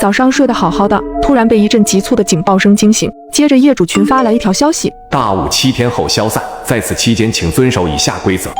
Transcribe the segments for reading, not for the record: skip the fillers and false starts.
早上睡得好好的，突然被一阵急促的警报声惊醒，接着业主群发来一条消息：大雾7天后消散，在此期间请遵守以下规则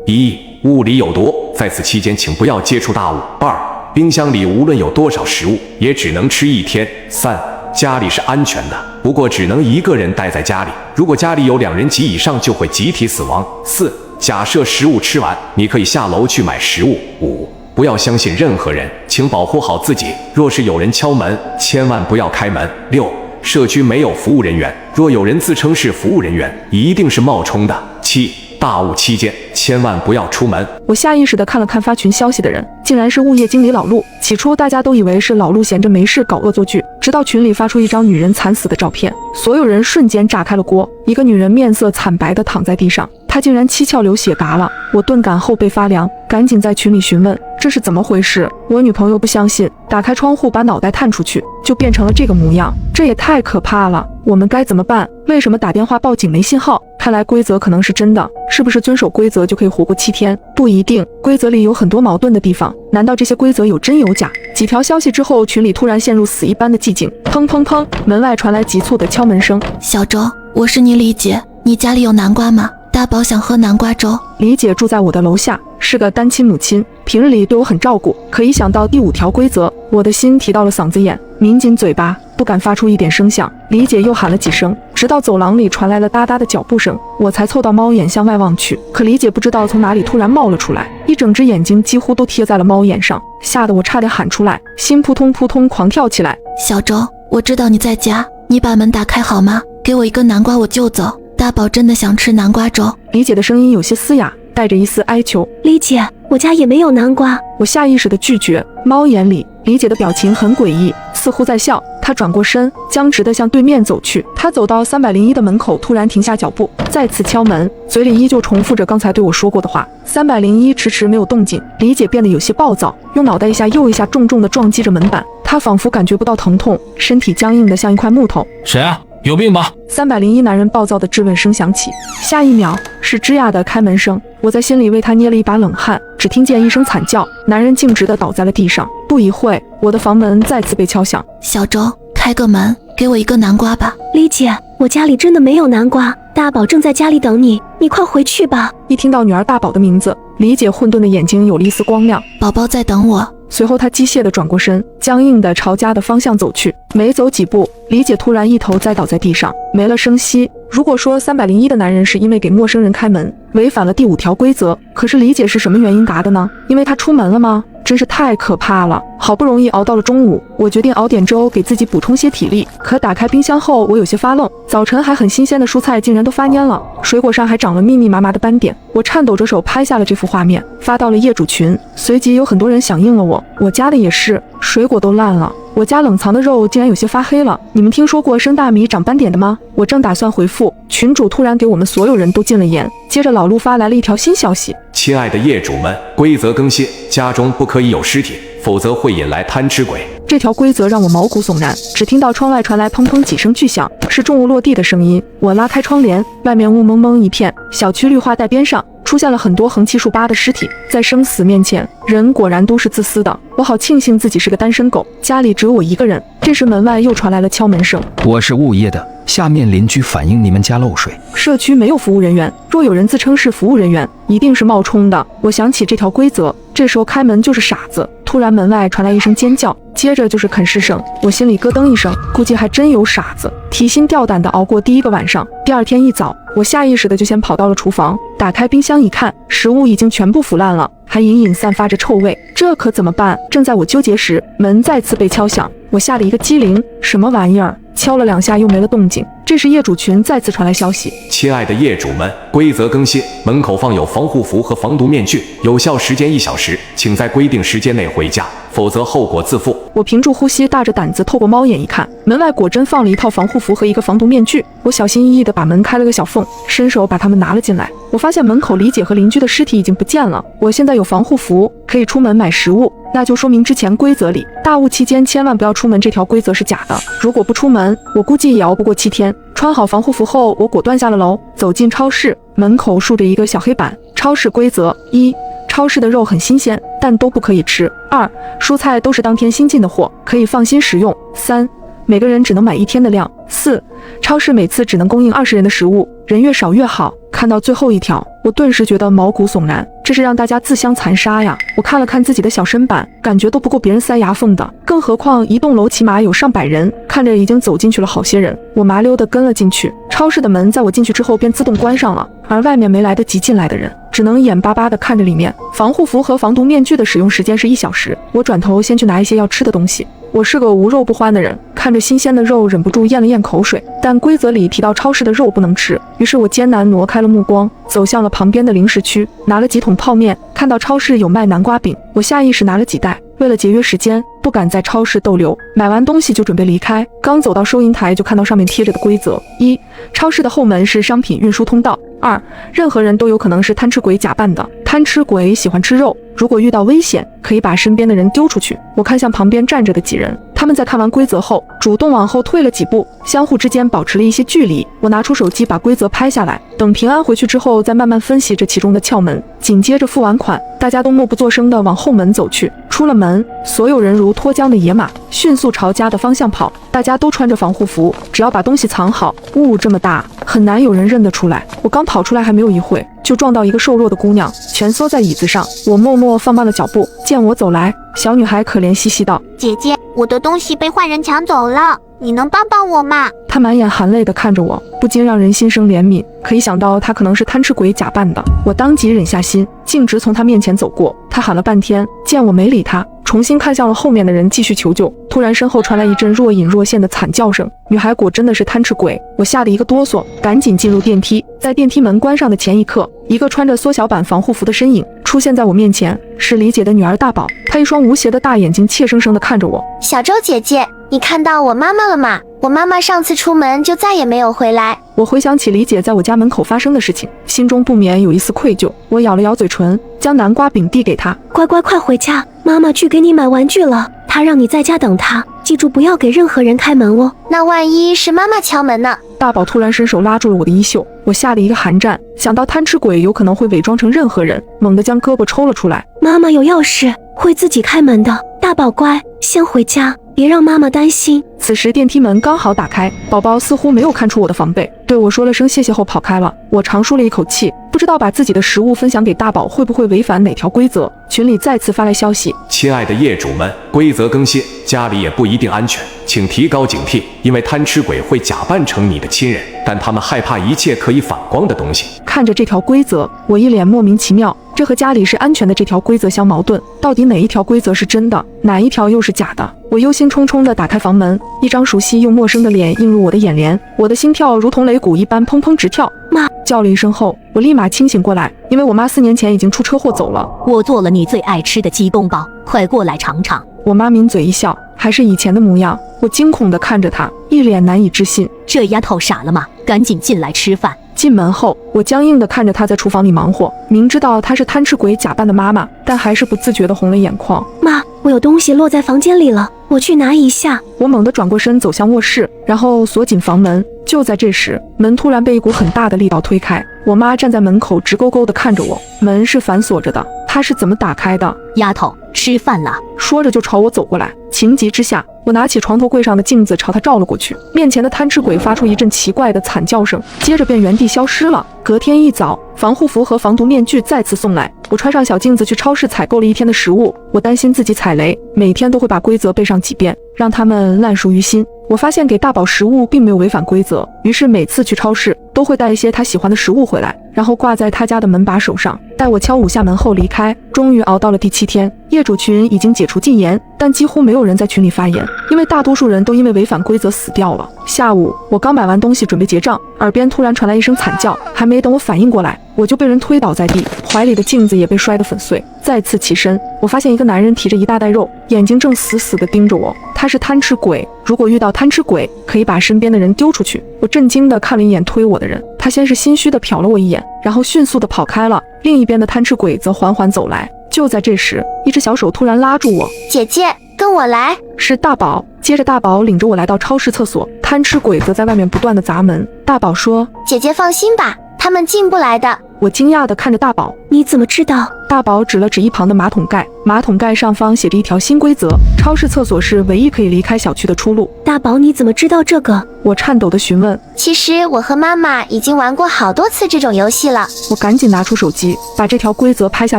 ：1. 雾里有毒，在此期间请不要接触大雾。2. 冰箱里无论有多少食物，也只能吃1天。3. 家里是安全的，不过只能1个人待在家里，如果家里有2人及以上就会集体死亡。4. 假设食物吃完，你可以下楼去买食物。5. 不要相信任何人，请保护好自己，若是有人敲门，千万不要开门。6. 社区没有服务人员，若有人自称是服务人员，一定是冒充的。7. 大雾期间千万不要出门。我下意识地看了看发群消息的人，竟然是物业经理老陆。起初大家都以为是老陆闲着没事搞恶作剧，直到群里发出一张女人惨死的照片，所有人瞬间炸开了锅。一个女人面色惨白地躺在地上，她竟然七窍流血嘎了。我顿感后背发凉，赶紧在群里询问这是怎么回事。我女朋友不相信，打开窗户把脑袋探出去，就变成了这个模样，这也太可怕了。我们该怎么办？为什么打电话报警没信号？看来规则可能是真的，是不是遵守规则就可以活过7天？不一定，规则里有很多矛盾的地方。难道这些规则有真有假？几条消息之后，群里突然陷入死一般的寂静。砰砰砰，门外传来急促的敲门声。小周，我是你李姐，你家里有南瓜吗？大宝想喝南瓜粥。李姐住在我的楼下，是个单亲母亲，平日里对我很照顾。可一想到第5条规则，我的心提到了嗓子眼，抿紧嘴巴，不敢发出一点声响。李姐又喊了几声，直到走廊里传来了哒哒的脚步声，我才凑到猫眼向外望去。可李姐不知道从哪里突然冒了出来，一整只眼睛几乎都贴在了猫眼上，吓得我差点喊出来，心扑通扑通狂跳起来。小周，我知道你在家，你把门打开好吗？给我一个南瓜我就走，大宝真的想吃南瓜粥。李姐的声音有些嘶哑，带着一丝哀求。李姐，我家也没有南瓜。我下意识地拒绝。猫眼里，李姐的表情很诡异，似乎在笑。她转过身，僵直地向对面走去。她走到301的门口，突然停下脚步，再次敲门，嘴里依旧重复着刚才对我说过的话。301迟迟没有动静。李姐变得有些暴躁，用脑袋一下又一下重重地撞击着门板。她仿佛感觉不到疼痛，身体僵硬得像一块木头。谁啊？有病吧？301男人暴躁的质问声响起，下一秒是吱呀的开门声。我在心里为他捏了一把冷汗，只听见一声惨叫，男人径直地倒在了地上。不一会，我的房门再次被敲响。小周，开个门，给我一个南瓜吧。李姐，我家里真的没有南瓜，大宝正在家里等你，你快回去吧。一听到女儿大宝的名字，李姐混沌的眼睛有了一丝光亮。宝宝在等我。随后她机械地转过身，僵硬地朝家的方向走去。没走几步，李姐突然一头栽倒在地上，没了声息。如果说301的男人是因为给陌生人开门，违反了第5条规则，可是李姐是什么原因答的呢？因为她出门了吗？真是太可怕了。好不容易熬到了中午，我决定熬点粥给自己补充些体力。可打开冰箱后，我有些发愣，早晨还很新鲜的蔬菜竟然都发蔫了，水果上还长了密密麻麻的斑点。我颤抖着手拍下了这幅画面，发到了业主群，随即有很多人响应了我。我家的也是，水果都烂了，我家冷藏的肉竟然有些发黑了。你们听说过生大米长斑点的吗？我正打算回复，群主突然给我们所有人都禁了言。接着老陆发来了一条新消息：亲爱的业主们，规则更新，家中不可以有尸体，否则会引来贪吃鬼。这条规则让我毛骨悚然，只听到窗外传来砰砰几声巨响，是重物落地的声音。我拉开窗帘，外面雾蒙蒙一片，小区绿化带边上出现了很多横七竖八的尸体。在生死面前，人果然都是自私的。我好庆幸自己是个单身狗，家里只有我一个人。这时门外又传来了敲门声。我是物业的，下面邻居反映你们家漏水。社区没有服务人员，若有人自称是服务人员，一定是冒充的。我想起这条规则，这时候开门就是傻子。突然门外传来一声尖叫，接着就是啃食声。我心里咯噔一声，估计还真有傻子。提心吊胆地熬过第1个晚上。第2天一早，我下意识地就先跑到了厨房，打开冰箱一看，食物已经全部腐烂了，还隐隐散发着臭味。这可怎么办？正在我纠结时，门再次被敲响。我吓了一个机灵，什么玩意儿？敲了2下又没了动静。这时业主群再次传来消息：亲爱的业主们，规则更新，门口放有防护服和防毒面具，有效时间1小时，请在规定时间内回家，否则后果自负。我屏住呼吸，大着胆子透过猫眼一看，门外果真放了一套防护服和一个防毒面具。我小心翼翼地把门开了个小缝，伸手把它们拿了进来。我发现门口李姐和邻居的尸体已经不见了。我现在有防护服，可以出门买食物，那就说明之前规则里大雾期间千万不要出门这条规则是假的。如果不出门，我估计也熬不过7天。穿好防护服后，我果断下了楼，走进超市，门口竖着一个小黑板：超市规则1，超市的肉很新鲜，但都不可以吃。2. 蔬菜都是当天新进的货，可以放心食用。3. 每个人只能买1天的量。4. 超市每次只能供应20人的食物，人越少越好。看到最后一条，我顿时觉得毛骨悚然，这是让大家自相残杀呀！我看了看自己的小身板，感觉都不够别人塞牙缝的，更何况一栋楼起码有上百人，看着已经走进去了好些人。我麻溜地跟了进去，超市的门在我进去之后便自动关上了，而外面没来得及进来的人，只能眼巴巴地看着里面。防护服和防毒面具的使用时间是1小时。我转头先去拿一些要吃的东西。我是个无肉不欢的人，看着新鲜的肉忍不住咽了咽口水，但规则里提到超市的肉不能吃，于是我艰难挪开了目光，走向了旁边的零食区，拿了几桶泡面。看到超市有卖南瓜饼，我下意识拿了几袋，为了节约时间，不敢在超市逗留。买完东西就准备离开，刚走到收银台就看到上面贴着的规则：1. 超市的后门是商品运输通道。2. 任何人都有可能是贪吃鬼假扮的，贪吃鬼喜欢吃肉，如果遇到危险，可以把身边的人丢出去。我看向旁边站着的几人，他们在看完规则后，主动往后退了几步，相互之间保持了一些距离。我拿出手机把规则拍下来，等平安回去之后，再慢慢分析这其中的窍门。紧接着付完款，大家都默不作声地往后门走去。出了门，所有人如脱缰的野马，迅速朝家的方向跑。大家都穿着防护服，只要把东西藏好。雾这么大，很难有人认得出来。我刚跑出来还没有一会，就撞到一个瘦弱的姑娘，蜷缩在椅子上。我默默放慢了脚步，见我走来，小女孩可怜兮兮道：“姐姐，我的东西被坏人抢走了，你能帮帮我吗？”她满眼含泪地看着我，不禁让人心生怜悯。可以想到她可能是贪吃鬼假扮的，我当即忍下心，径直从她面前走过。她喊了半天，见我没理她，重新看向了后面的人，继续求救。突然身后传来一阵若隐若现的惨叫声，女孩果真的是贪吃鬼，我吓得一个哆嗦，赶紧进入电梯。在电梯门关上的前一刻，一个穿着缩小版防护服的身影出现在我面前，是李姐的女儿大宝。她一双无邪的大眼睛怯生生地看着我。小周姐姐，你看到我妈妈了吗？我妈妈上次出门就再也没有回来。我回想起李姐在我家门口发生的事情，心中不免有一丝愧疚。我咬了咬嘴唇，将南瓜饼递给她。乖乖快回家，妈妈去给你买玩具了，她让你在家等她，记住不要给任何人开门哦。那万一是妈妈敲门呢？大宝突然伸手拉住了我的衣袖，我吓得一个寒战，想到贪吃鬼有可能会伪装成任何人，猛地将胳膊抽了出来。妈妈有钥匙，会自己开门的。大宝乖，先回家，别让妈妈担心。此时电梯门刚好打开，宝宝似乎没有看出我的防备，对我说了声谢谢后跑开了。我长舒了一口气，不知道把自己的食物分享给大宝会不会违反哪条规则。群里再次发来消息：亲爱的业主们，规则更新，家里也不一定安全，请提高警惕，因为贪吃鬼会假扮成你的亲人，但他们害怕一切可以反光的东西。看着这条规则，我一脸莫名其妙，这和家里是安全的这条规则相矛盾，到底哪一条规则是真的，哪一条又是假的？我忧心忡忡地打开房门，一张熟悉又陌生的脸映入我的眼帘，我的心跳如同擂鼓一般砰砰直跳。妈！叫了一声后，我立马清醒过来，因为我妈4年前已经出车祸走了。我做了你最爱吃的鸡公煲，快过来尝尝。我妈抿嘴一笑，还是以前的模样。我惊恐地看着她，一脸难以置信。这丫头傻了吗？赶紧进来吃饭。进门后，我僵硬地看着她在厨房里忙活，明知道她是贪吃鬼假扮的妈妈，但还是不自觉地红了眼眶。妈，我有东西落在房间里了，我去拿一下。我猛地转过身走向卧室，然后锁紧房门。就在这时，门突然被一股很大的力道推开，我妈站在门口直勾勾地看着我。门是反锁着的，她是怎么打开的？丫头，吃饭了。说着就朝我走过来。情急之下，我拿起床头柜上的镜子朝她照了过去。面前的贪吃鬼发出一阵奇怪的惨叫声，接着便原地消失了。隔天一早，防护服和防毒面具再次送来，我穿上小镜子去超市采购了1天的食物。我担心自己踩雷，每天都会把规则背上几遍，让他们烂熟于心。我发现给大宝食物并没有违反规则，于是每次去超市都会带一些他喜欢的食物回来，然后挂在他家的门把手上，待我敲5下门后离开。终于熬到了第7天，业主群已经解除禁言，但几乎没有人在群里发言，因为大多数人都因为违反规则死掉了。下午我刚买完东西准备结账，耳边突然传来一声惨叫，还没等我反应过来，我就被人推倒在地，怀里的镜子也被摔得粉碎。再次起身，我发现一个男人提着一大袋肉，眼睛正死死地盯着我。他是贪吃鬼，如果遇到贪吃鬼，可以把身边的人丢出去。我震惊地看了一眼推我的人，他先是心虚地瞟了我一眼，然后迅速地跑开了。另一边的贪吃鬼则缓缓走来。就在这时，一只小手突然拉住我，姐姐，跟我来。是大宝。接着大宝领着我来到超市厕所，贪吃鬼则在外面不断地砸门。大宝说：姐姐放心吧，他们进不来的。我惊讶地看着大宝。你怎么知道？大宝指了指一旁的马桶盖，马桶盖上方写着一条新规则：超市厕所是唯一可以离开小区的出路。大宝，你怎么知道这个？我颤抖地询问。其实我和妈妈已经玩过好多次这种游戏了。我赶紧拿出手机，把这条规则拍下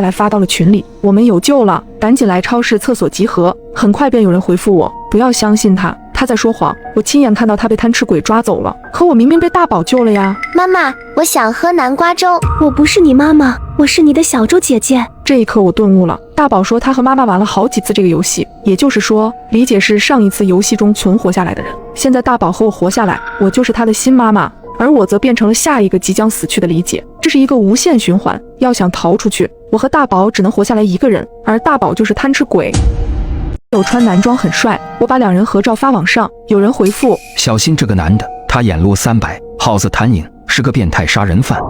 来发到了群里。我们有救了，赶紧来超市厕所集合。很快便有人回复我，不要相信他在说谎。我亲眼看到他被贪吃鬼抓走了，可我明明被大宝救了呀。妈妈，我想喝南瓜粥。我不是你妈妈，我是你的小周姐姐。这一刻我顿悟了，大宝说他和妈妈玩了好几次这个游戏，也就是说，李姐是上一次游戏中存活下来的人。现在大宝和我活下来，我就是他的新妈妈，而我则变成了下一个即将死去的李姐。这是一个无限循环，要想逃出去，我和大宝只能活下来一个人，而大宝就是贪吃鬼。有穿男装很帅，我把两人合照发网上，有人回复：小心这个男的，他眼路300，好似谭颖，是个变态杀人犯。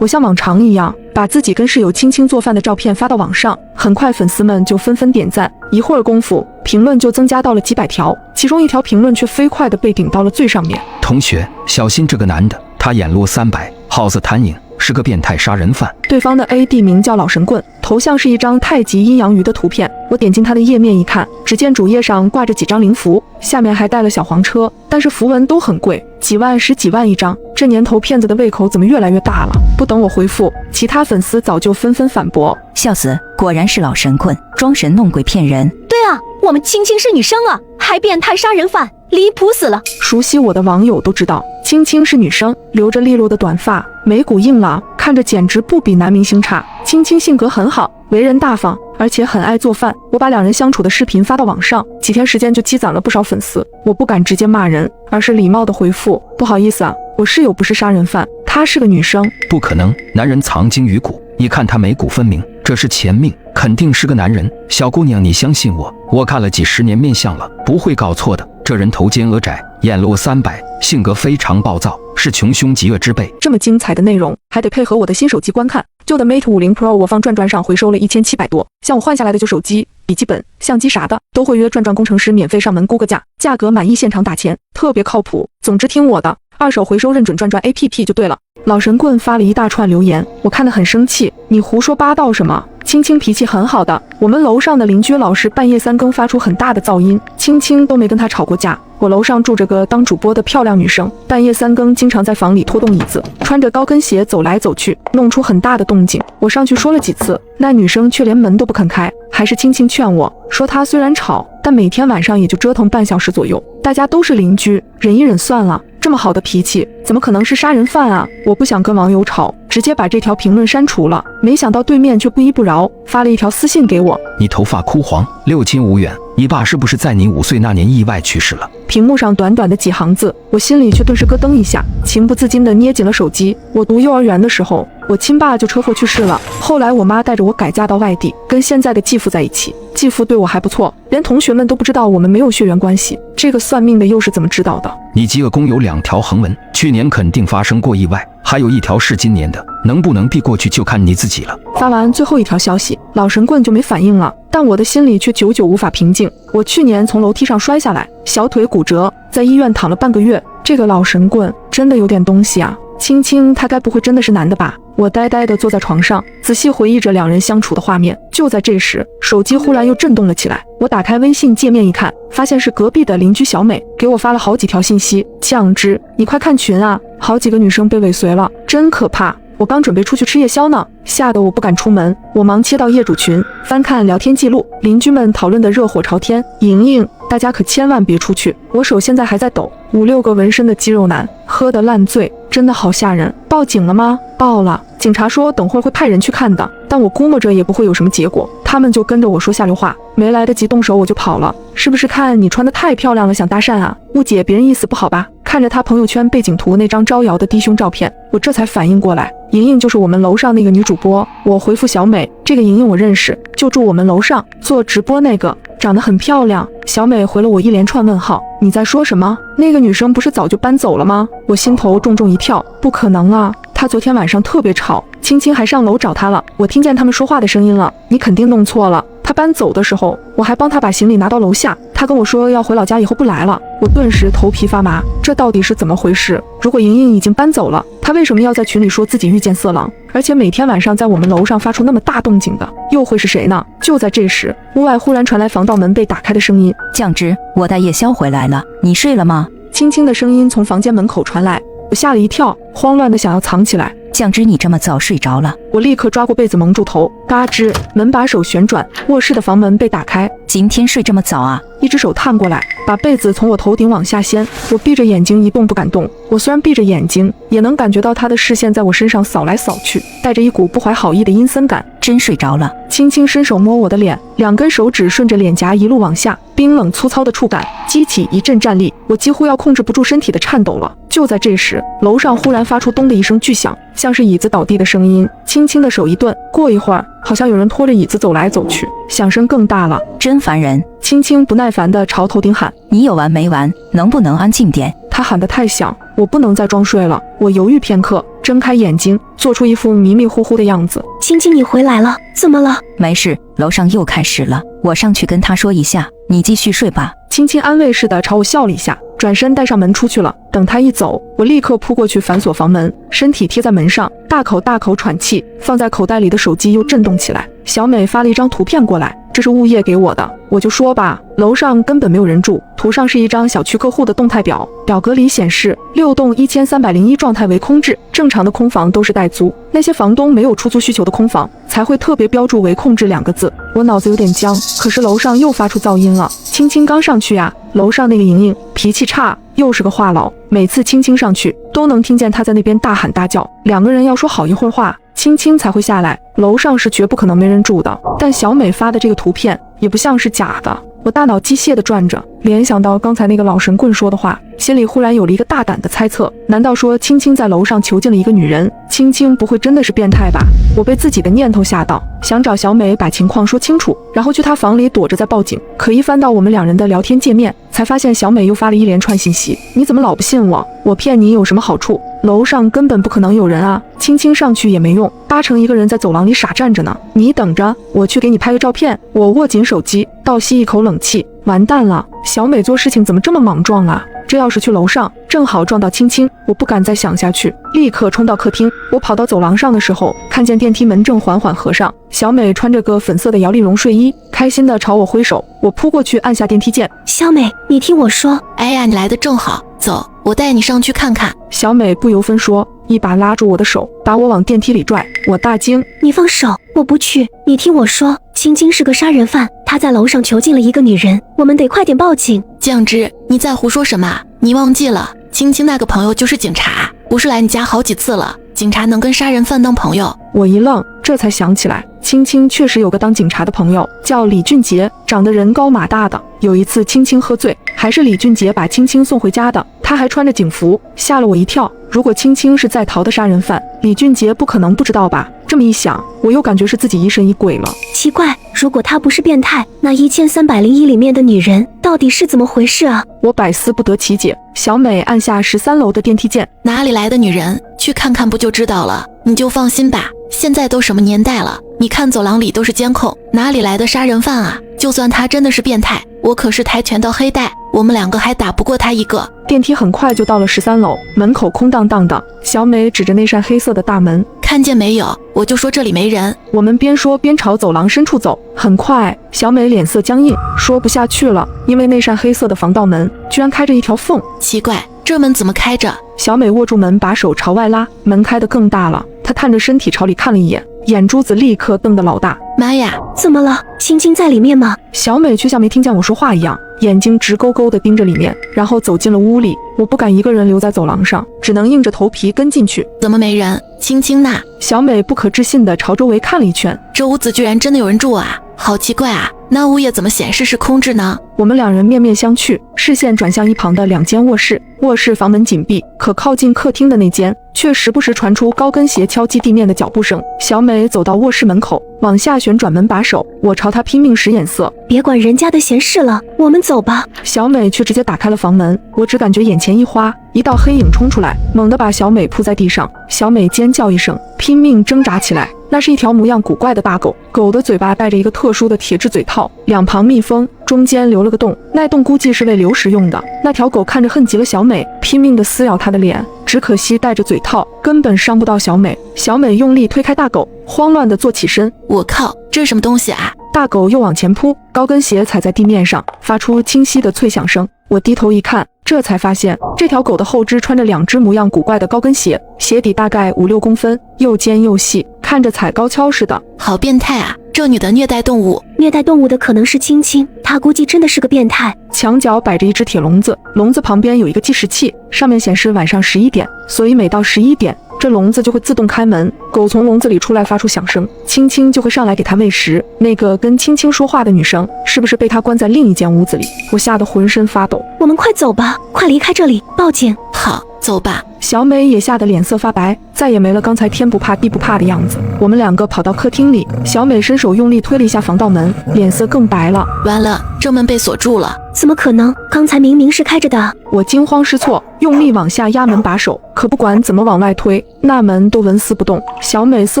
我像往常一样把自己跟室友青青做饭的照片发到网上，很快粉丝们就纷纷点赞，一会儿功夫评论就增加到了几百条，其中一条评论却飞快地被顶到了最上面。同学，小心这个男的，他眼路300，好似谭颖，是个变态杀人犯。对方的 AD 名叫老神棍，头像是一张太极阴阳鱼的图片。我点进他的页面一看，只见主页上挂着几张灵符，下面还带了小黄车，但是符文都很贵，几万十几万一张。这年头骗子的胃口怎么越来越大了？不等我回复，其他粉丝早就纷纷反驳：笑死，果然是老神棍，装神弄鬼骗人。对啊，我们青青是女生啊，还变态杀人犯，离谱死了。熟悉我的网友都知道，青青是女生，留着利落的短发，眉骨硬朗，看着简直不比男明星差。青青性格很好，为人大方，而且很爱做饭。我把两人相处的视频发到网上，几天时间就积攒了不少粉丝。我不敢直接骂人，而是礼貌的回复：不好意思啊，我室友不是杀人犯，她是个女生。不可能，男人藏精于骨，你看他眉骨分明，这是前命，肯定是个男人。小姑娘，你相信我，我看了几十年面相了，不会搞错的。这人头尖额窄，眼路300，性格非常暴躁，是穷凶极恶之辈。这么精彩的内容还得配合我的新手机观看。旧的 Mate 50 Pro 我放转转上回收了1700多，像我换下来的旧手机、笔记本、相机啥的都会约转转工程师免费上门估个价，价格满意现场打钱，特别靠谱。总之听我的，二手回收认准转转 APP 就对了。老神棍发了一大串留言，我看得很生气，你胡说八道什么？青青脾气很好的，我们楼上的邻居老是半夜3更发出很大的噪音，青青都没跟他吵过架。我楼上住着个当主播的漂亮女生，半夜3更经常在房里拖动椅子，穿着高跟鞋走来走去，弄出很大的动静。我上去说了几次，那女生却连门都不肯开，还是青青劝我说她虽然吵，但每天晚上也就折腾半小时左右，大家都是邻居，忍一忍算了。这么好的脾气，怎么可能是杀人犯啊？我不想跟网友吵，直接把这条评论删除了。没想到对面却不依不饶，发了一条私信给我：你头发枯黄，六亲无缘，你爸是不是在你5岁那年意外去世了？屏幕上短短的几行字，我心里却顿时咯噔一下，情不自禁地捏紧了手机。我读幼儿园的时候，我亲爸就车祸去世了，后来我妈带着我改嫁到外地，跟现在的继父在一起。继父对我还不错，连同学们都不知道我们没有血缘关系。这个算命的又是怎么知道的？你饥饿宫有2条横纹，去年肯定发生过意外，还有1条是今年的，能不能避过去就看你自己了。发完最后一条消息，老神棍就没反应了，但我的心里却久久无法平静。我去年从楼梯上摔下来，小腿骨折，在医院躺了半个月。这个老神棍真的有点东西啊！青青他该不会真的是男的吧？我呆呆地坐在床上，仔细回忆着两人相处的画面。就在这时，手机忽然又震动了起来。我打开微信界面一看，发现是隔壁的邻居小美给我发了好几条信息：酱汁，你快看群啊，好几个女生被尾随了，真可怕。我刚准备出去吃夜宵呢，吓得我不敢出门。我忙切到业主群，翻看聊天记录，邻居们讨论的热火朝天。莹莹，大家可千万别出去，我手现在还在抖。5、6个纹身的肌肉男，喝得烂醉，真的好吓人。报警了吗？报了，警察说等会儿会派人去看的，但我估摸着也不会有什么结果。他们就跟着我说下流话，没来得及动手我就跑了。是不是看你穿得太漂亮了想搭讪啊？误解别人意思不好吧？看着他朋友圈背景图那张招摇的低胸照片，我这才反应过来，莹莹就是我们楼上那个女主播。我回复小美，这个莹莹我认识，就住我们楼上，做直播那个，长得很漂亮。小美回了我一连串问号，你在说什么？那个女生不是早就搬走了吗？我心头重重一跳，不可能啊，她昨天晚上特别吵，青青还上楼找他了，我听见他们说话的声音了。你肯定弄错了。他搬走的时候，我还帮他把行李拿到楼下。他跟我说要回老家以后不来了，我顿时头皮发麻。这到底是怎么回事？如果莹莹已经搬走了，他为什么要在群里说自己遇见色狼，而且每天晚上在我们楼上发出那么大动静的，又会是谁呢？就在这时，屋外忽然传来防盗门被打开的声音。酱汁，我带夜宵回来了，你睡了吗？轻轻的声音从房间门口传来，我吓了一跳，慌乱的想要藏起来。酱汁，你这么早睡着了？我立刻抓过被子蒙住头，嘎吱，门把手旋转，卧室的房门被打开。今天睡这么早啊？一只手探过来，把被子从我头顶往下掀。我闭着眼睛一动不敢动。我虽然闭着眼睛，也能感觉到他的视线在我身上扫来扫去，带着一股不怀好意的阴森感。真睡着了？轻轻伸手摸我的脸，2根手指顺着脸颊一路往下，冰冷粗糙的触感激起一阵战栗，我几乎要控制不住身体的颤抖了。就在这时，楼上忽然发出咚的一声巨响，像是椅子倒地的声音。轻轻的手一顿，过一会儿，好像有人拖着椅子走来走去，响声更大了。真烦人！轻轻不耐烦地朝头顶喊：“你有完没完？能不能安静点？”他喊得太响，我不能再装睡了。我犹豫片刻，睁开眼睛，做出一副迷迷糊糊的样子。青青，你回来了，怎么了？没事，楼上又开始了，我上去跟他说一下，你继续睡吧。轻轻安慰似的朝我笑了一下，转身带上门出去了。等他一走，我立刻扑过去反锁房门，身体贴在门上，大口大口喘气。放在口袋里的手机又震动起来。小美发了一张图片过来，这是物业给我的。我就说吧，楼上根本没有人住。图上是一张小区客户的动态表，表格里显示6栋1301状态为空置，正常的空房都是待租，那些房东没有出租需求的空房才会特别标注为空置2个字。我脑子有点僵，可是楼上又发出噪音了。青青刚上去呀，楼上那个莹莹脾气差，又是个话痨，每次青青上去都能听见她在那边大喊大叫，2个人要说好一会儿话，青青才会下来。楼上是绝不可能没人住的，但小美发的这个图片也不像是假的。我大脑机械地转着，联想到刚才那个老神棍说的话，心里忽然有了一个大胆的猜测：难道说青青在楼上囚禁了一个女人？青青不会真的是变态吧？我被自己的念头吓到，想找小美把情况说清楚，然后去她房里躲着再报警。可一翻到我们2人的聊天界面，才发现小美又发了一连串信息：你怎么老不信我？我骗你有什么好处？楼上根本不可能有人啊！青青上去也没用，8成一个人在走廊里傻站着呢。你等着，我去给你拍个照片。我握紧手机，倒吸一口冷气，完蛋了！小美做事情怎么这么莽撞啊？这要是去楼上，正好撞到青青，我不敢再想下去，立刻冲到客厅。我跑到走廊上的时候，看见电梯门正缓缓合上，小美穿着个粉色的摇粒绒睡衣，开心地朝我挥手。我扑过去按下电梯键。小美，你听我说。哎呀，你来的正好，走，我带你上去看看。小美不由分说，一把拉住我的手，把我往电梯里拽。我大惊，你放手，我不去。你听我说，青青是个杀人犯，他在楼上囚禁了一个女人，我们得快点报警。酱汁，你在胡说什么？你忘记了，青青那个朋友就是警察，不是来你家好几次了，警察能跟杀人犯当朋友？我一愣，这才想起来，青青确实有个当警察的朋友，叫李俊杰，长得人高马大的。有一次青青喝醉，还是李俊杰把青青送回家的，他还穿着警服，吓了我一跳。如果青青是在逃的杀人犯，李俊杰不可能不知道吧？这么一想，我又感觉是自己疑神疑鬼了。奇怪，如果他不是变态，那1301里面的女人到底是怎么回事啊？我百思不得其解。小美按下13楼的电梯键。哪里来的女人？去看看不就知道了。你就放心吧，现在都什么年代了，你看走廊里都是监控，哪里来的杀人犯啊？就算他真的是变态，我可是跆拳道黑带，我们2个还打不过他一个。电梯很快就到了13楼，门口空荡荡的。小美指着那扇黑色的大门，看见没有？我就说这里没人。我们边说边朝走廊深处走。很快，小美脸色僵硬，说不下去了，因为那扇黑色的防盗门居然开着一条缝。奇怪，这门怎么开着？小美握住门把手朝外拉，门开得更大了。她探着身体朝里看了一眼，眼珠子立刻瞪得老大。妈呀，怎么了？青青在里面吗？小美却像没听见我说话一样，眼睛直勾勾地盯着里面，然后走进了屋里。我不敢一个人留在走廊上，只能硬着头皮跟进去。怎么没人？青青呢？小美不可置信地朝周围看了一圈。这屋子居然真的有人住啊，好奇怪啊！那物业怎么显示是空置呢？我们两人面面相觑，视线转向一旁的2间卧室。卧室房门紧闭，可靠近客厅的那间却时不时传出高跟鞋敲击地面的脚步声。小美走到卧室门口，往下旋转门把手，我朝她拼命使眼色。别管人家的闲事了，我们走吧。小美却直接打开了房门，我只感觉眼前一花，一道黑影冲出来，猛地把小美扑在地上。小美尖叫一声，拼命挣扎起来。那是一条模样古怪的大狗，狗的嘴巴戴着一个特殊的铁质嘴套，两旁密封，中间留了个洞，那洞估计是喂流食用的。那条狗看着恨极了小美，拼命地撕咬她的脸，只可惜戴着嘴套，根本伤不到小美。小美用力推开大狗，慌乱地坐起身。我靠，这是什么东西啊？大狗又往前扑，高跟鞋踩在地面上，发出清晰的脆响声。我低头一看，这才发现这条狗的后肢穿着2只模样古怪的高跟鞋，鞋底大概5-6公分，又尖又细，看着踩高跷似的。好变态啊！这女的虐待动物，虐待动物的可能是青青，她估计真的是个变态。墙角摆着一只铁笼子，笼子旁边有一个计时器，上面显示晚上11点，所以每到11点，这笼子就会自动开门，狗从笼子里出来发出响声，青青就会上来给它喂食。那个跟青青说话的女生，是不是被她关在另一间屋子里？我吓得浑身发抖。我们快走吧，快离开这里，报警。好，走吧。小美也吓得脸色发白，再也没了刚才天不怕地不怕的样子。我们2个跑到客厅里，小美伸手用力推了一下防盗门，脸色更白了。完了，这门被锁住了。怎么可能？刚才明明是开着的。我惊慌失措，用力往下压门把手，可不管怎么往外推，那门都纹丝不动。小美似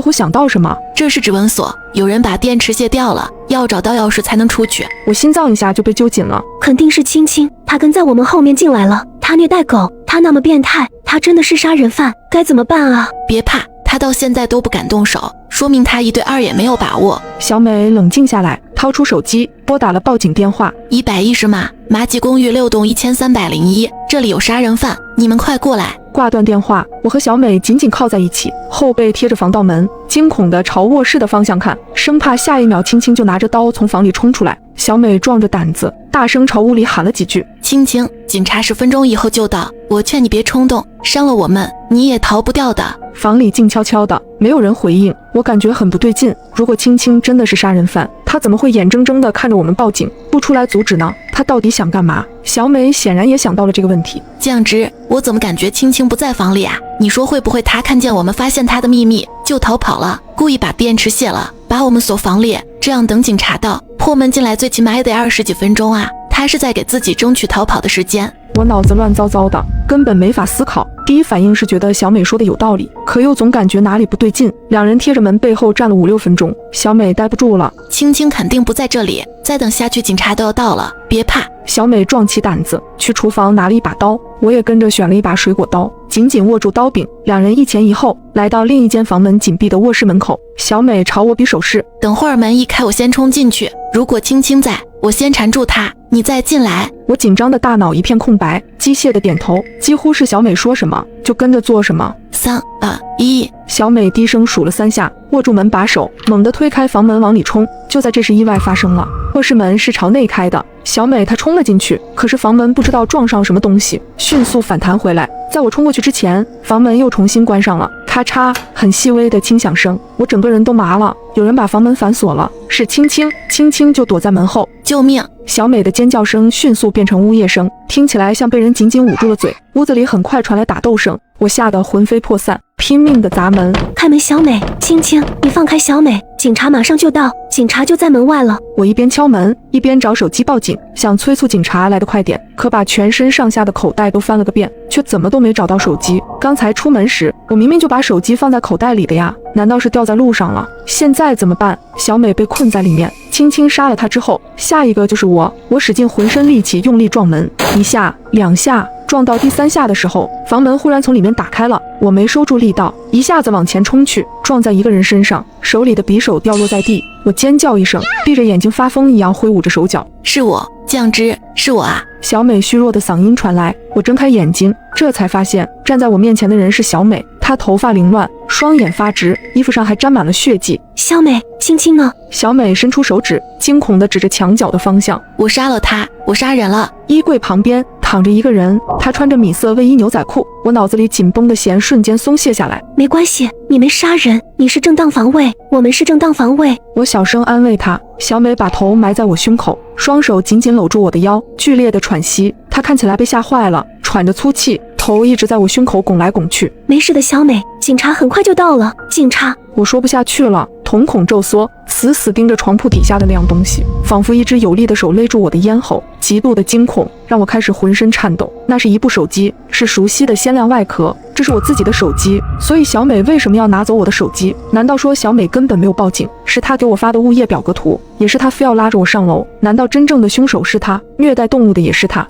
乎想到什么，这是指纹锁，有人把电池卸掉了，要找到钥匙才能出去。我心脏一下就被揪紧了。肯定是青青，她跟在我们后面进来了，她虐待狗，她那么变态，她真的是杀人犯，该怎么办啊？别怕，她到现在都不敢动手，说明她1对2也没有把握。小美冷静下来，掏出手机拨打了报警电话。110码，马吉公寓6栋1301，这里有杀人犯，你们快过来。挂断电话，我和小美紧紧靠在一起，后背贴着防盗门，惊恐地朝卧室的方向看，生怕下一秒青青就拿着刀从房里冲出来。小美壮着胆子，大声朝屋里喊了几句：“青青，警察10分钟以后就到，我劝你别冲动，伤了我们，你也逃不掉的。”房里静悄悄的，没有人回应，我感觉很不对劲。如果青青真的是杀人犯，她怎么会眼睁睁地看着我们报警，不出来阻止呢？她到底想干嘛？小美显然也想到了这个问题。酱汁，我怎么感觉青青不在房里啊？你说会不会她看见我们发现她的秘密就逃跑了，故意把电池卸了，把我们锁房里，这样等警察到，破门进来最起码也得20几分钟啊。她是在给自己争取逃跑的时间。我脑子乱糟糟的，根本没法思考。第一反应是觉得小美说的有道理，可又总感觉哪里不对劲。2人贴着门背后站了5-6分钟，小美待不住了。青青肯定不在这里，再等下去警察都要到了，别怕。小美壮起胆子去厨房拿了一把刀，我也跟着选了一把水果刀，紧紧握住刀柄。2人一前一后来到另一间房门紧闭的卧室门口，小美朝我比手势，等会儿门一开我先冲进去，如果青青在，我先缠住她，你再进来。我紧张的大脑一片空白，机械的点头，几乎是小美说什么就跟着做什么。3、2、1，小美低声数了3下，握住门把手，猛地推开房门往里冲。就在这时，意外发生了，卧室门是朝内开的，小美她冲了进去，可是房门不知道撞上什么东西，迅速反弹回来。在我冲过去之前，房门又重新关上了，咔嚓，很细微的轻响声，我整个人都麻了。有人把房门反锁了，是青青，青青就躲在门后。救命！小美的尖叫声迅速变成呜咽声，听起来像被人紧紧捂住了嘴。屋子里很快传来打斗声，我吓得魂飞魄散，拼命的砸门。开门，小美，青青，你放开小美，警察马上就到，警察就在门外了。我一边敲门一边找手机报警，想催促警察来得快点，可把全身上下的口袋都翻了个遍，却怎么都没找到手机。刚才出门时，我明明就把手机放在口袋里的呀，难道是掉在路上了？现在怎么办？小美被困在里面，青青杀了她之后，下一个就是我。我使尽浑身力气用力撞门，1下2下，撞到第3下的时候，房门忽然从里面打开了，我没收住力道，一下子往前冲去，撞在一个人身上，手里的匕首掉落在地，我尖叫一声，闭着眼睛发疯一样挥舞着手脚。是我，酱汁，是我啊！小美虚弱的嗓音传来，我睁开眼睛，这才发现站在我面前的人是小美，她头发凌乱，双眼发直，衣服上还沾满了血迹。小美，青青呢？小美伸出手指，惊恐地指着墙角的方向。我杀了他，我杀人了。衣柜旁边躺着一个人，他穿着米色卫衣牛仔裤。我脑子里紧绷的弦瞬间松懈下来。没关系，你没杀人，你是正当防卫，我们是正当防卫。我小声安慰他，小美把头埋在我胸口，双手紧紧搂住我的腰，剧烈的喘息。她看起来被吓坏了，喘着粗气，头一直在我胸口拱来拱去。没事的，小美，警察很快就到了。警察，我说不下去了，瞳孔骤缩，死死盯着床铺底下的那样东西，仿佛一只有力的手勒住我的咽喉。极度的惊恐让我开始浑身颤抖。那是一部手机，是熟悉的鲜亮外壳，这是我自己的手机。所以小美为什么要拿走我的手机？难道说小美根本没有报警，是她给我发的物业表格图，也是她非要拉着我上楼？难道真正的凶手是她，虐待动物的也是她？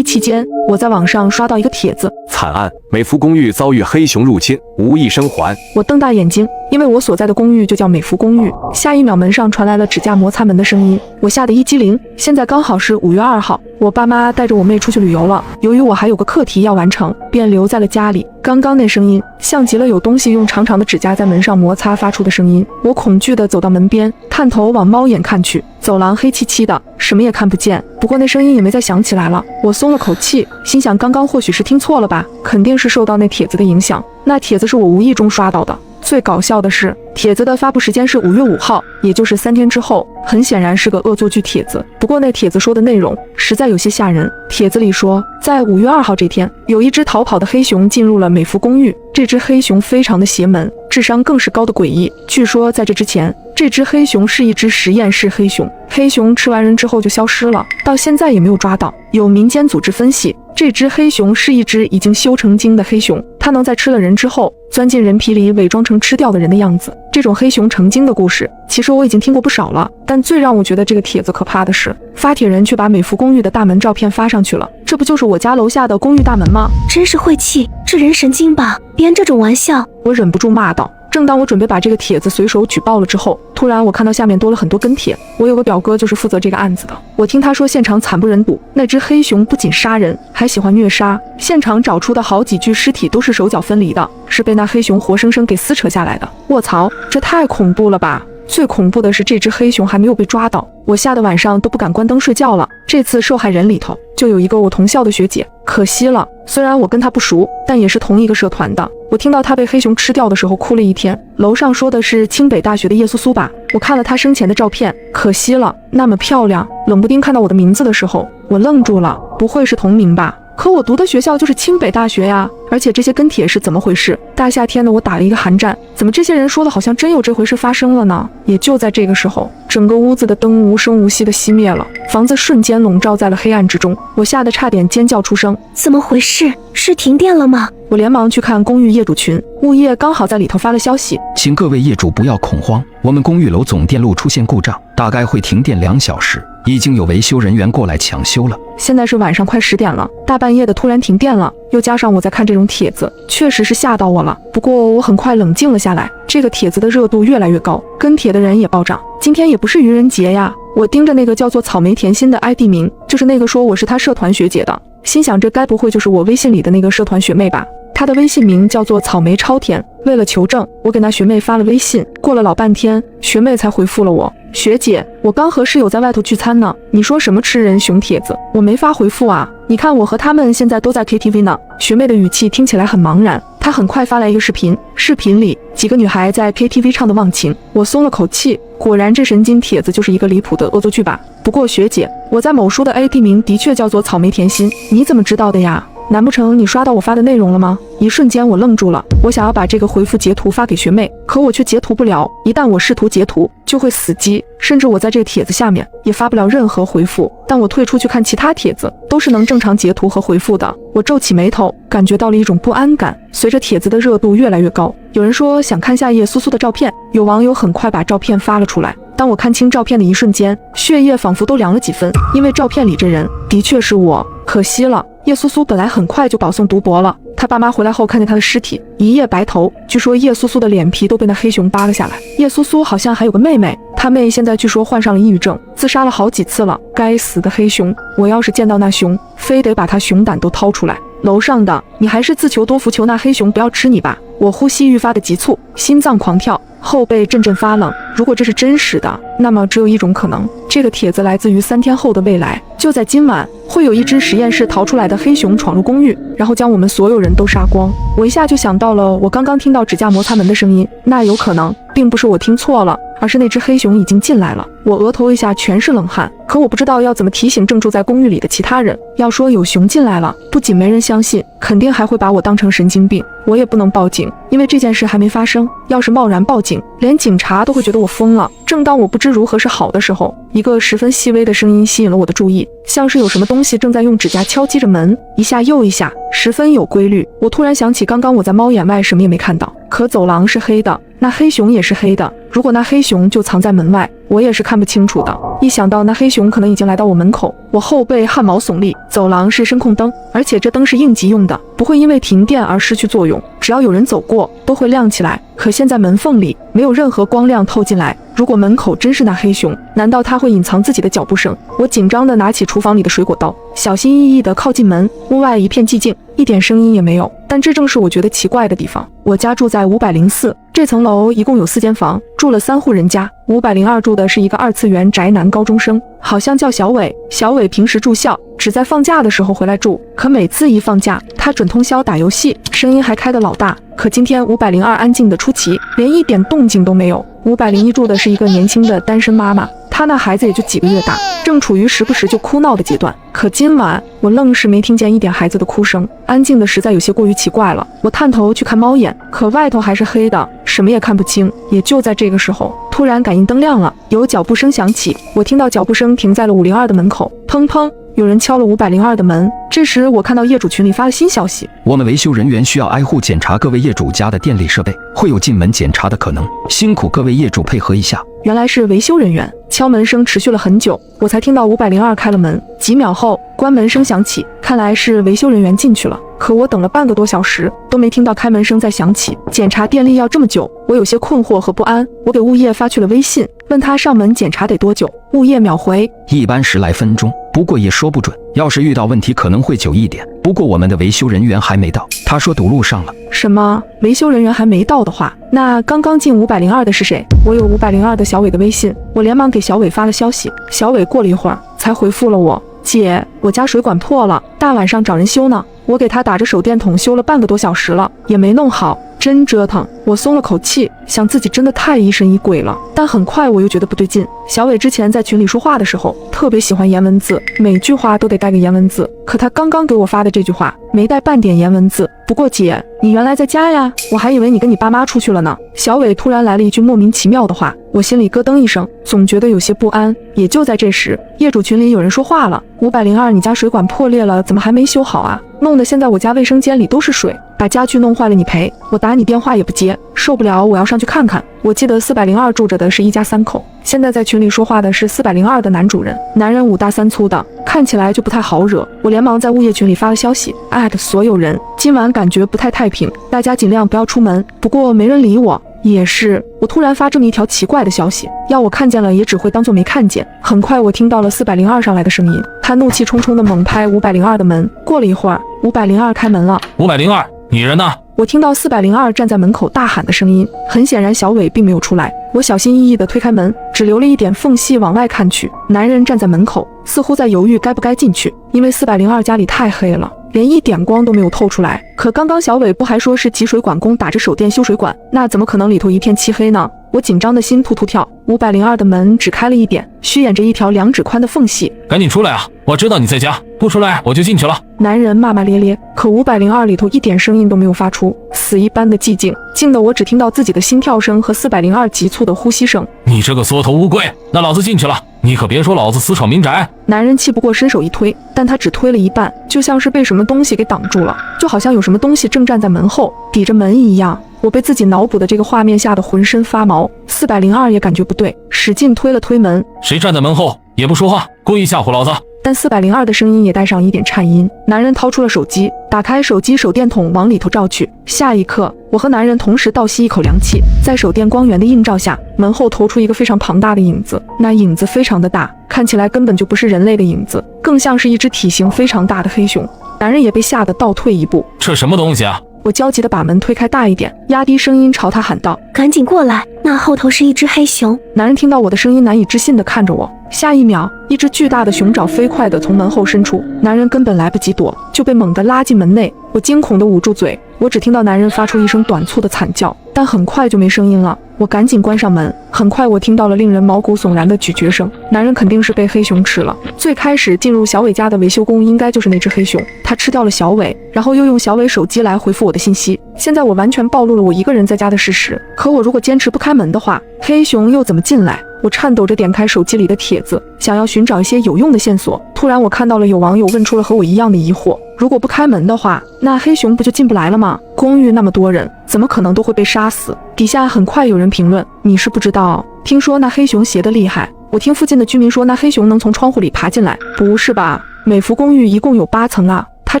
期间，我在网上刷到一个帖子，惨案，美孚公寓遭遇黑熊入侵，无一生还。我瞪大眼睛，因为我所在的公寓就叫美孚公寓。下一秒，门上传来了指甲摩擦门的声音，我吓得一激灵。现在刚好是5月2号，我爸妈带着我妹出去旅游了。由于我还有个课题要完成，便留在了家里。刚刚那声音像极了有东西用长长的指甲在门上摩擦发出的声音。我恐惧地走到门边，探头往猫眼看去，走廊黑漆漆的，什么也看不见。不过那声音也没再响起来了，我松了口气，心想刚刚或许是听错了吧，肯定是受到那帖子的影响。那帖子是我无意中刷到的。最搞笑的是，帖子的发布时间是5月5号，也就是3天之后，很显然是个恶作剧帖子。不过那帖子说的内容实在有些吓人。帖子里说，在5月2号这天，有一只逃跑的黑熊进入了美孚公寓。这只黑熊非常的邪门，智商更是高的诡异。据说在这之前，这只黑熊是一只实验室黑熊，黑熊吃完人之后就消失了，到现在也没有抓到。有民间组织分析，这只黑熊是一只已经修成精的黑熊，它能在吃了人之后钻进人皮里，伪装成吃掉的人的样子。这种黑熊成精的故事，其实我已经听过不少了，但最让我觉得这个帖子可怕的是，发帖人却把美孚公寓的大门照片发上去了。这不就是我家楼下的公寓大门吗？真是晦气，是人神经吧？编这种玩笑！我忍不住骂道。正当我准备把这个帖子随手举报了之后，突然我看到下面多了很多跟帖。我有个表哥就是负责这个案子的，我听他说现场惨不忍睹，那只黑熊不仅杀人，还喜欢虐杀。现场找出的好几具尸体都是手脚分离的，是被那黑熊活生生给撕扯下来的。卧槽，这太恐怖了吧！最恐怖的是这只黑熊还没有被抓到，我吓得晚上都不敢关灯睡觉了。这次受害人里头就有一个我同校的学姐，可惜了，虽然我跟她不熟，但也是同一个社团的。我听到她被黑熊吃掉的时候哭了一天。楼上说的是清北大学的叶苏苏吧？我看了她生前的照片，可惜了，那么漂亮。冷不丁看到我的名字的时候，我愣住了，不会是同名吧？可我读的学校就是清北大学呀，而且这些跟帖是怎么回事？大夏天的我打了一个寒战，怎么这些人说的好像真有这回事发生了呢？也就在这个时候，整个屋子的灯无声无息地熄灭了，房子瞬间笼罩在了黑暗之中，我吓得差点尖叫出声。怎么回事？是停电了吗？我连忙去看公寓业主群，物业刚好在里头发了消息，请各位业主不要恐慌，我们公寓楼总电路出现故障，大概会停电2小时，已经有维修人员过来抢修了。现在是晚上快10点了，大半夜的突然停电了，又加上我在看这种帖子，确实是吓到我了。不过我很快冷静了下来，这个帖子的热度越来越高，跟帖的人也暴涨。今天也不是愚人节呀，我盯着那个叫做草莓甜心的 ID 名，就是那个说我是他社团学姐的，心想这该不会就是我微信里的那个社团学妹吧？她的微信名叫做草莓超甜。为了求证，我给那学妹发了微信，过了老半天，学妹才回复了我：学姐，我刚和室友在外头聚餐呢，你说什么吃人熊帖子，我没法回复啊。你看我和他们现在都在 KTV 呢。学妹的语气听起来很茫然，她很快发来一个视频，视频里几个女孩在 KTV 唱的忘情。我松了口气，果然这神经帖子就是一个离谱的恶作剧吧。不过学姐，我在某书的 ID 名的确叫做草莓甜心，你怎么知道的呀？难不成你刷到我发的内容了吗？一瞬间我愣住了，我想要把这个回复截图发给学妹，可我却截图不了，一旦我试图截图就会死机，甚至我在这个帖子下面也发不了任何回复。但我退出去看其他帖子，都是能正常截图和回复的。我皱起眉头，感觉到了一种不安感。随着帖子的热度越来越高，有人说想看下叶苏苏的照片，有网友很快把照片发了出来。当我看清照片的一瞬间，血液仿佛都凉了几分，因为照片里这人的确是我。可惜了，叶苏苏本来很快就保送读博了，他爸妈回来后看见他的尸体，一夜白头。据说叶苏苏的脸皮都被那黑熊扒了下来。叶苏苏好像还有个妹妹，他妹现在据说患上了抑郁症，自杀了好几次了。该死的黑熊，我要是见到那熊，非得把他熊胆都掏出来。楼上的，你还是自求多福，求那黑熊不要吃你吧。我呼吸愈发的急促，心脏狂跳，后背阵阵发冷。如果这是真实的，那么只有一种可能，这个帖子来自于3天后的未来。就在今晚，会有一只实验室逃出来的黑熊闯入公寓，然后将我们所有人都杀光。我一下就想到了我刚刚听到指甲摩擦门的声音，那有可能并不是我听错了，而是那只黑熊已经进来了。我额头一下全是冷汗，可我不知道要怎么提醒正住在公寓里的其他人。要说有熊进来了，不仅没人相信，肯定还会把我当成神经病。我也不能报警，因为这件事还没发生。要是贸然报警，连警察都会觉得我疯了。正当我不知如何是好的时候，一个十分细微的声音吸引了我的注意，像是有什么东西正在用指甲敲击着门，一下又一下，十分有规律。我突然想起刚刚我在猫眼外什么也没看到，可走廊是黑的，那黑熊也是黑的。如果那黑熊就藏在门外，我也是看不清楚的。一想到那黑熊可能已经来到我门口，我后背汗毛耸立。走廊是声控灯，而且这灯是应急用的，不会因为停电而失去作用，只要有人走过都会亮起来。可现在门缝里没有任何光亮透进来，如果门口真是那黑熊，难道他会隐藏自己的脚步声？我紧张地拿起厨房里的水果刀，小心翼翼地靠近门。屋外一片寂静，一点声音也没有。但这正是我觉得奇怪的地方。我家住在504，这层楼一共有4间房，住了3户人家。502住的是一个2次元宅男高中生，好像叫小伟。小伟平时住校，只在放假的时候回来住，可每次一放假，他准通宵打游戏，声音还开得老大。可今天502安静的出奇，连一点动静都没有。501住的是一个年轻的单身妈妈，她那孩子也就几个月大，正处于时不时就哭闹的阶段。可今晚我愣是没听见一点孩子的哭声，安静的实在有些过于奇怪了。我探头去看猫眼，可外头还是黑的，什么也看不清。也就在这个时候，突然感应灯亮了，有脚步声响起，我听到脚步声停在了502的门口，砰砰，有人敲了502的门。这时我看到业主群里发了新消息，我们维修人员需要挨户检查各位业主家的电力设备，会有进门检查的可能，辛苦各位业主配合一下。原来是维修人员。敲门声持续了很久，我才听到502开了门。几秒后，关门声响起，看来是维修人员进去了。可我等了半个多小时，都没听到开门声再响起。检查电力要这么久，我有些困惑和不安。我给物业发去了微信，问他上门检查得多久。物业秒回，一般10来分钟，不过也说不准，要是遇到问题可能会久一点。不过我们的维修人员还没到，他说堵路上了。什么？维修人员还没到的话，那刚刚进502的是谁？我有502的小伟的微信，我连忙给小伟发了消息。小伟过了一会儿才回复了我，姐，我家水管破了，大晚上找人修呢。我给他打着手电筒修了半个多小时了，也没弄好，真折腾。我松了口气，想自己真的太疑神疑鬼了。但很快我又觉得不对劲。小伟之前在群里说话的时候，特别喜欢颜文字，每句话都得带个颜文字。可他刚刚给我发的这句话，没带半点颜文字。不过姐，你原来在家呀？我还以为你跟你爸妈出去了呢。小伟突然来了一句莫名其妙的话，我心里咯噔一声，总觉得有些不安。也就在这时，业主群里有人说话了：502，你家水管破裂了，怎么还没修好啊？弄得现在我家卫生间里都是水，把家具弄坏了你赔。我打你电话也不接，受不了，我要上去看看。我记得402住着的是一家3口，现在在群里说话的是402的男主人，男人5大3粗的，看起来就不太好惹。我连忙在物业群里发了消息，艾特所有人，今晚感觉不太太平，大家尽量不要出门。不过没人理我。也是，我突然发这么一条奇怪的消息，要我看见了也只会当作没看见。很快我听到了402上来的声音，他怒气冲冲地猛拍502的门。过了一会儿，502开门了。502，你人呢？我听到402站在门口大喊的声音，很显然小伟并没有出来。我小心翼翼地推开门，只留了一点缝隙往外看去。男人站在门口，似乎在犹豫该不该进去，因为402家里太黑了，连一点光都没有透出来。可刚刚小伟不还说是集水管工打着手电修水管，那怎么可能里头一片漆黑呢？我紧张的心突突跳。502的门只开了一点，虚掩着一条2指宽的缝隙。赶紧出来啊！我知道你在家，不出来我就进去了。男人骂骂咧咧，可502里头一点声音都没有发出，死一般的寂静，静得我只听到自己的心跳声和402急促的呼吸声。你这个缩头乌龟，那老子进去了，你可别说老子私闯民宅。男人气不过伸手一推，但他只推了一半，就像是被什么东西给挡住了，就好像有什么东西正站在门后抵着门一样。我被自己脑补的这个画面吓得浑身发毛。402也感觉不对，使劲推了推门。谁站在门后也不说话，故意吓唬老子？但402的声音也带上一点颤音。男人掏出了手机，打开手机手电筒往里头照去。下一刻，我和男人同时倒吸一口凉气。在手电光源的映照下，门后投出一个非常庞大的影子，那影子非常的大，看起来根本就不是人类的影子，更像是一只体型非常大的黑熊。男人也被吓得倒退一步。这什么东西啊？我焦急地把门推开大一点，压低声音朝他喊道：“赶紧过来，那后头是一只黑熊。”男人听到我的声音，难以置信地看着我。下一秒，一只巨大的熊爪飞快地从门后伸出，男人根本来不及躲，就被猛地拉进门内。我惊恐地捂住嘴，我只听到男人发出一声短促的惨叫，但很快就没声音了。我赶紧关上门，很快我听到了令人毛骨悚然的咀嚼声，男人肯定是被黑熊吃了。最开始进入小伟家的维修工应该就是那只黑熊，他吃掉了小伟，然后又用小伟手机来回复我的信息。现在我完全暴露了我一个人在家的事实，可我如果坚持不开门的话，黑熊又怎么进来？我颤抖着点开手机里的帖子，想要寻找一些有用的线索。突然我看到了有网友问出了和我一样的疑惑，如果不开门的话，那黑熊不就进不来了吗？公寓那么多人，怎么可能都会被杀死？底下很快有人评论，你是不知道，听说那黑熊邪得厉害。我听附近的居民说，那黑熊能从窗户里爬进来。不是吧，美孚公寓一共有8层啊，它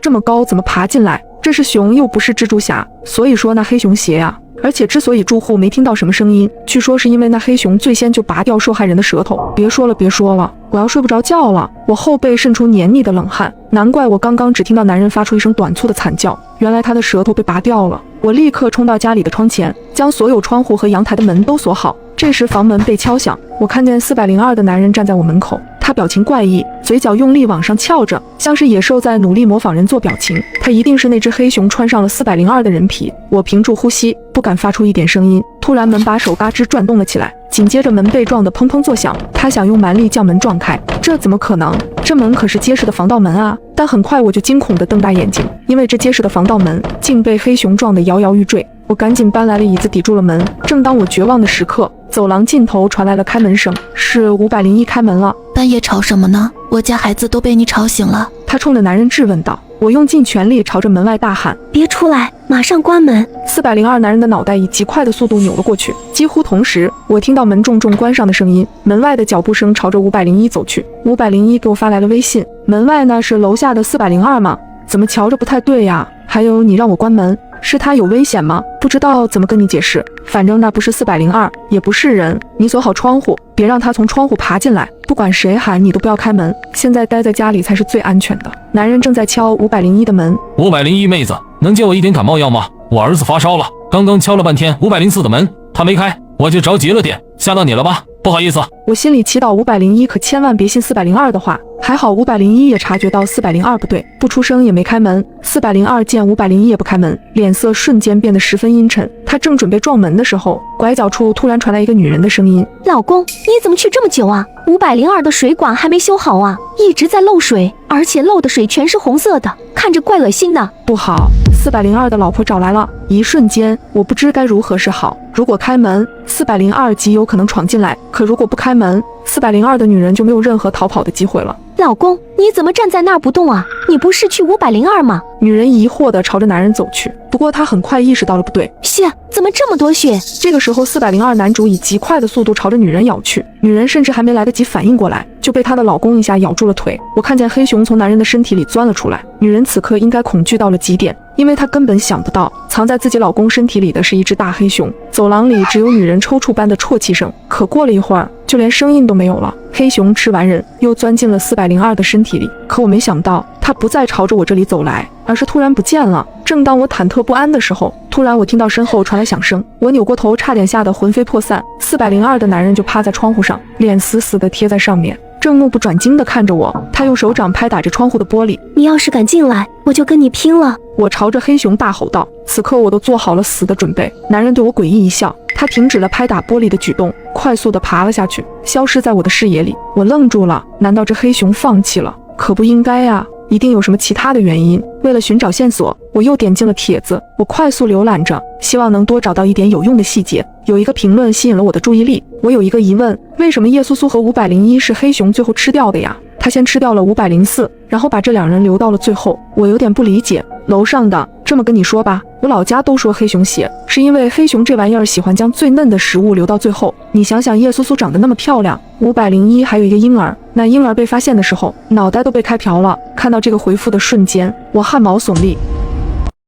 这么高怎么爬进来？这是熊又不是蜘蛛侠，所以说那黑熊邪啊。而且之所以住户没听到什么声音，据说是因为那黑熊最先就拔掉受害人的舌头。别说了，我要睡不着觉了。我后背渗出黏腻的冷汗，难怪我刚刚只听到男人发出一声短促的惨叫，原来他的舌头被拔掉了。我立刻冲到家里的窗前，将所有窗户和阳台的门都锁好。这时房门被敲响，我看见402的男人站在我门口，他表情怪异，嘴角用力往上翘着，像是野兽在努力模仿人做表情。他一定是那只黑熊穿上了402的人皮。我屏住呼吸，不敢发出一点声音。突然门把手嘎吱转动了起来，紧接着门被撞得砰砰作响。他想用蛮力将门撞开，这怎么可能？这门可是结实的防盗门啊！但很快我就惊恐地瞪大眼睛，因为这结实的防盗门竟被黑熊撞得摇摇欲坠。我赶紧搬来了椅子抵住了门。正当我绝望的时刻，走廊尽头传来了开门声，是501开门了。半夜吵什么呢？我家孩子都被你吵醒了。他冲着男人质问道。我用尽全力朝着门外大喊：“别出来，马上关门！”402男人的脑袋以极快的速度扭了过去。几乎同时，我听到门重重关上的声音，门外的脚步声朝着501走去。501给我发来了微信：“门外呢是楼下的402吗？怎么瞧着不太对呀？还有你让我关门，是他有危险吗？不知道怎么跟你解释，反正那不是402，也不是人。你锁好窗户，别让他从窗户爬进来。不管谁喊你都不要开门，现在待在家里才是最安全的。”男人正在敲501的门。501妹子，能借我一点感冒药吗？我儿子发烧了，刚刚敲了半天504的门，他没开，我就着急了点，吓到你了吧？不好意思。我心里祈祷501可千万别信402的话。还好501也察觉到402不对，不出声也没开门。402见501也不开门，脸色瞬间变得十分阴沉。他正准备撞门的时候，拐角处突然传来一个女人的声音：“老公，你怎么去这么久啊？502的水管还没修好啊，一直在漏水，而且漏的水全是红色的，看着怪恶心的。”不好，402的老婆找来了。一瞬间，我不知该如何是好。如果开门，402极有可能闯进来；可如果不开门，402的女人就没有任何逃跑的机会了。老公，你怎么站在那儿不动啊？你不是去502吗？女人疑惑地朝着男人走去，不过她很快意识到了不对。血，怎么这么多血？这个时候，402男主以极快的速度朝着女人咬去，女人甚至还没来得及反应过来，就被她的老公一下咬住了腿。我看见黑熊从男人的身体里钻了出来，女人此刻应该恐惧到了极点，因为她根本想不到藏在自己老公身体里的是一只大黑熊。走廊里只有女人抽搐般的啜泣声，可过了一会儿，就连声音都没有了。黑熊吃完人，又钻进了402的身体里，可我没想到，它不再朝着我这里走来，而是突然不见了。正当我忐忑不安的时候，突然我听到身后传来响声，我扭过头，差点吓得魂飞魄散。402的男人就趴在窗户上，脸死死地贴在上面，正目不转睛地看着我。他用手掌拍打着窗户的玻璃：“你要是敢进来，我就跟你拼了！”我朝着黑熊大吼道。此刻我都做好了死的准备。男人对我诡异一笑，他停止了拍打玻璃的举动，快速地爬了下去，消失在我的视野里。我愣住了，难道这黑熊放弃了？可不应该啊，一定有什么其他的原因。为了寻找线索，我又点进了帖子，我快速浏览着，希望能多找到一点有用的细节。有一个评论吸引了我的注意力，我有一个疑问：为什么叶苏苏和501是黑熊最后吃掉的呀？他先吃掉了504，然后把这两人留到了最后，我有点不理解。楼上的，这么跟你说吧，我老家都说黑熊血，是因为黑熊这玩意儿喜欢将最嫩的食物留到最后。你想想，叶苏苏长得那么漂亮，501还有一个婴儿，那婴儿被发现的时候，脑袋都被开瓢了。看到这个回复的瞬间，我汗毛耸立。